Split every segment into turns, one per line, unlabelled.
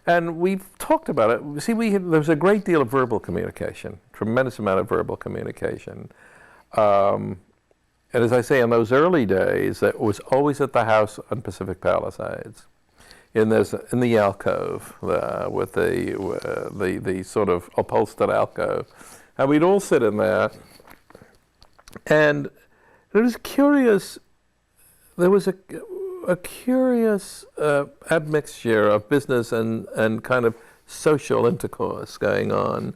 And we've talked about it. See, there was a great deal of verbal communication, tremendous amount of verbal communication. And as I say, in those early days, it was always at the house on Pacific Palisades, in the alcove with the sort of upholstered alcove, and we'd all sit in there. And it was curious. There was a curious admixture of business and kind of social intercourse going on.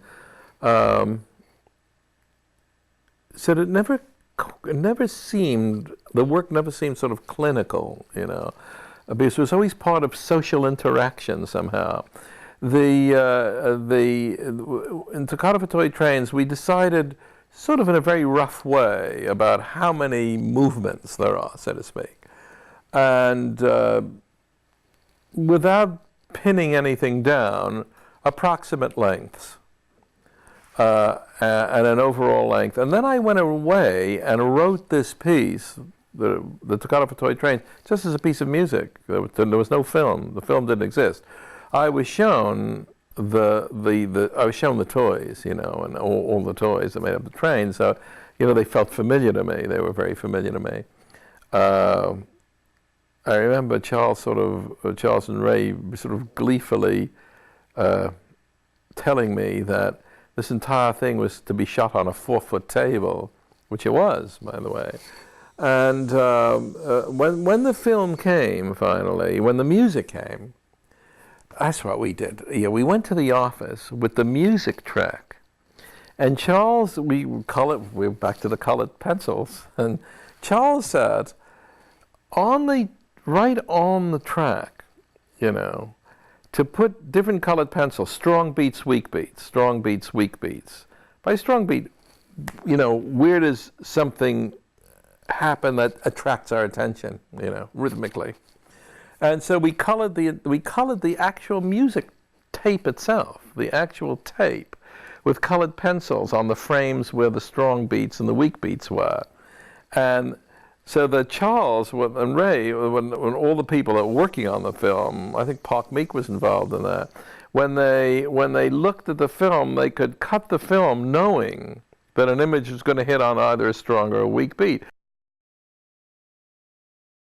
So it never seemed, the work never seemed sort of clinical, you know, because it was always part of social interaction somehow. In Toccata For Toy Trains, we decided sort of in a very rough way about how many movements there are, so to speak. And without pinning anything down, approximate lengths and an overall length. And then I went away and wrote this piece, the Toccata For Toy Trains, just as a piece of music. There was no film. The film didn't exist. I was shown I was shown the toys, you know, and all the toys that made up the train. So, you know, they felt familiar to me. They were very familiar to me. I remember Charles and Ray sort of gleefully telling me that this entire thing was to be shot on a 4-foot table, which it was, by the way. And when the film came, finally, when the music came, that's what we did. Yeah, we went to the office with the music track. And Charles, we're back to the colored pencils. And Charles said, right on the track, you know, to put different colored pencils, strong beats, weak beats, strong beats, weak beats. By strong beat, you know, where does something happen that attracts our attention, you know, rhythmically? And so we colored the actual music tape itself, the actual tape, with colored pencils on the frames where the strong beats and the weak beats were. And so that Charles and Ray, when all the people that were working on the film, I think Park Meek was involved in that, when they looked at the film, they could cut the film knowing that an image was going to hit on either a strong or a weak beat.